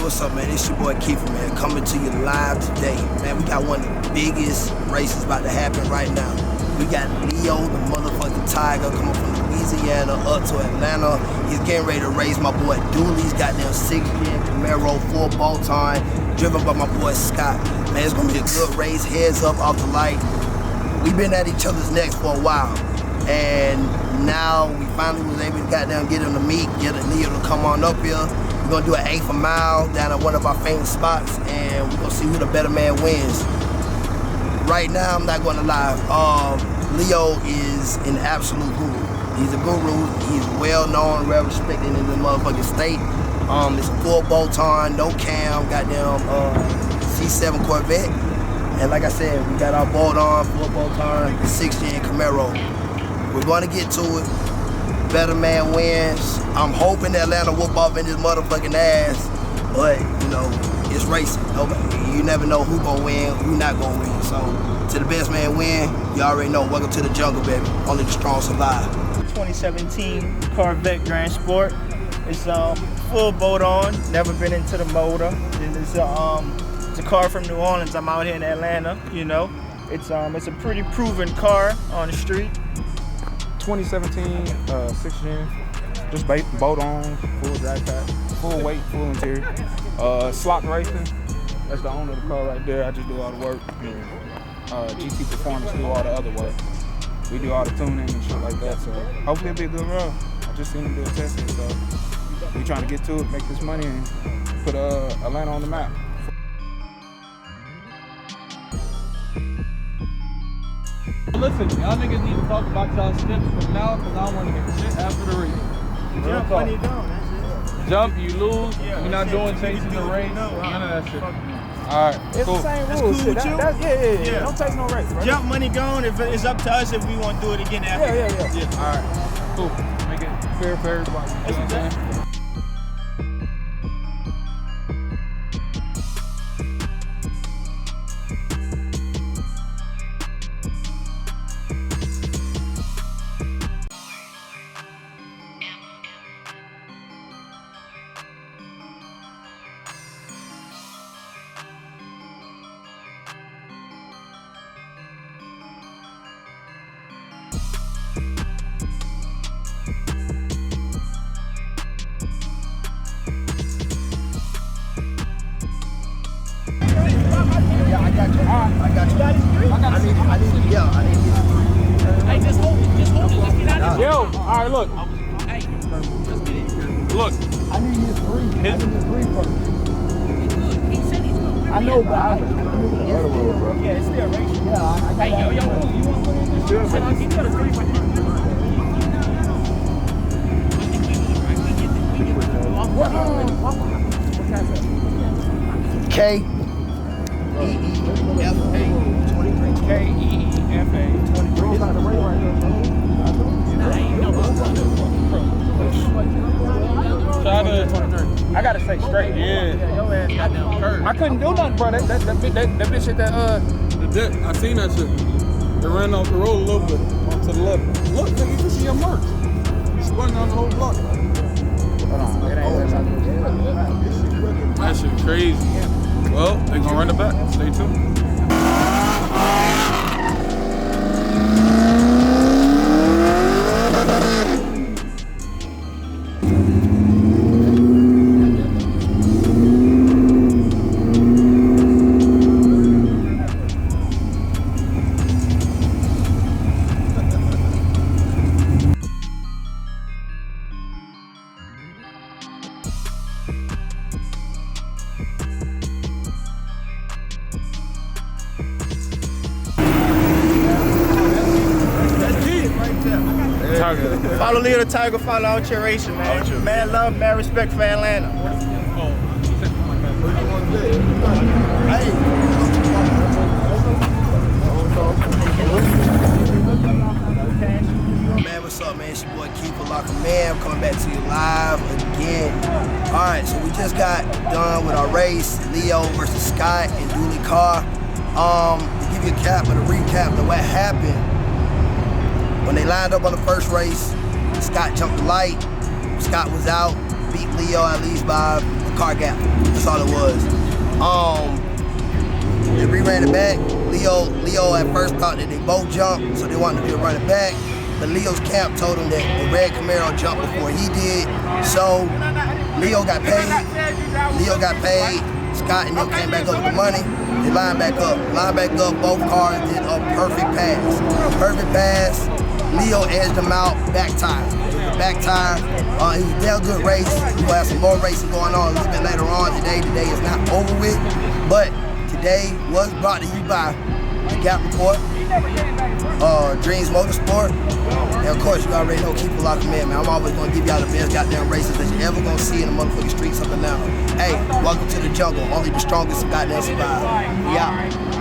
Man, what's up, man? It's your boy Kiefer, man, coming to you live today. Man, we got one of the biggest races about to happen right now. We got Leo, the motherfucking Tiger, coming from Louisiana up to Atlanta. He's getting ready to race my boy Dooley's goddamn 6-gen Camaro, full bolt on, driven by my boy Scott. Man, it's gonna be a good race, heads up off the light. We've been at each other's necks for a while, and now we finally was able to goddamn get him to meet, get Leo to come on up here. We're gonna do an 1/8 mile down at one of our famous spots, and we're gonna see who the better man wins. Right now, I'm not gonna lie, Leo is an absolute guru. He's a guru, he's well known, well respected in the motherfucking state. It's a full bolt-on, no cam, goddamn C7 Corvette. And like I said, we got our bolt-on, full bolt-on, 6-gen Camaro. We're gonna get to it. Better man wins. I'm hoping Atlanta whoop off in this motherfucking ass, but you know, it's racing. You never know who gonna win, who not gonna win. So, to the best man win, you already know. Welcome to the jungle, baby. Only the strong survive. 2017 Corvette Grand Sport. It's full boat on. Never been into the motor. It's a car from New Orleans. I'm out here in Atlanta. You know, it's a pretty proven car on the street. 2017 6-gen, just boat on, full drag pack, full weight, full interior. Slot racing, that's the owner of the car right there. I just do all the work. GT Performance do all the other work. We do all the tuning and shit like that, so hopefully it'll be a good run. I just seen him do a testing, so we trying to get to it, make this money, and put Atlanta on the map. Listen, y'all niggas need to talk about y'all steps from now, because I don't want to get shit after the race. Jump when you don't, that's it. Jump, you lose, Yeah, you're not doing chasing the race, none of that shit. Alright, It's cool. the same That's rules. cool with you? Yeah. Yeah. Don't take no race, bro. Jump money gone. If it's up to us if we want to do it again after. Yeah. Alright, cool. Make it fair for everybody. You know what I'm saying? Hey, just hold it. Just hold it. Let's get out of here. Yo, all right, look. Hey, let's get it. Look. I need his three. I need his three first. He said he's going to I know, but Yeah, it's still racing. yeah, I got Hey, yo, you want to put in this? He got a 3 for K-E-E-F-A 23. K-E-E-F-A 23. I gotta say straight. Yeah. I couldn't do nothing, bro. That bitch hit that The dick, I seen that shit. It ran off the road a little bit, onto the left. Look, nigga, you can see your merch. It's running on the whole block. That shit crazy. Well, they gonna run it back. Stay tuned. Follow Leo the Tiger, follow Out Your Racing, man. Mad love, mad respect for Atlanta. Man, what's up, man? It's your boy Kiefer Locker, man. I'm coming back to you live again. All right, so we just got done with our race, Leo versus Scott and Dooley Carr. To give you a recap of what happened. When they lined up on the first race, Scott jumped the light. Scott was out, beat Leo at least by a car gap. That's all it was. They re-ran it back. Leo at first thought that they both jumped, so they wanted to be a running back. But Leo's camp told him that the red Camaro jumped before he did. So Leo got paid. Scott and them came back up with the money. They lined back up. Both cars did a perfect pass. Leo edged him out, back tire. Back tire. It was a damn good race. We're gonna have some more racing going on a little bit later on today. Today is not over with, but today was brought to you by the Gap Report, Dreams Motorsport, and of course you already know keep a lock them in, man. I'm always gonna give y'all the best goddamn races that you ever gonna see in the motherfucking streets up and down. Hey, welcome to the jungle. Only the strongest goddamn survive. We out.